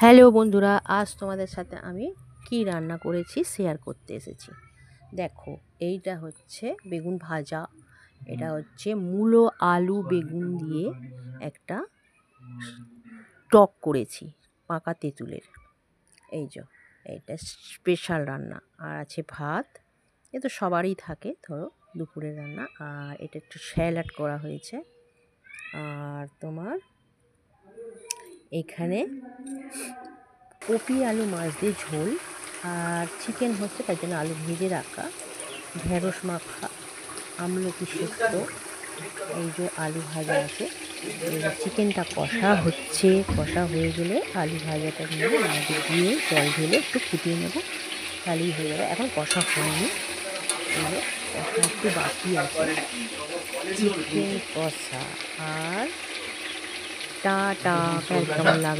Hello বন্ধুরা, আজ তোমাদের সাথে আমি কি রান্না করেছি শেয়ার করতে এসেছি। দেখো, এইটা হচ্ছে বেগুন ভাজা, এটা হচ্ছে মূলো আলু বেগুন দিয়ে একটা টক করেছি পাকা তেঁতুলের। এই যে এটা স্পেশাল রান্না। আর আছে ভাত, এ তো সবারই থাকে ধরো দুপুরের রান্না। আর এটা একটু স্যালাড করা হয়েছে। আর তোমার এখানে কপি আলু মাছ দিয়ে ঝোল, আর চিকেন হচ্ছে তার জন্য আলু ভেজে রাখা, ঢেঁড়স মাখা, আমলকি সেদ্ধ, এই যে আলু ভাজা আছে। এবার চিকেনটা কষা হচ্ছে, কষা হয়ে গেলে আলু ভাজাটা নিয়ে মধ্যে দিয়ে জল ঢেলে একটু ফুটিয়ে নেবো, তাহলেই হয়ে যাবে। এখন কষা হয়নি, এই যে কষা একটু বাকি আছে, চিকেন কষা। আর টা টা কেমন লাগে।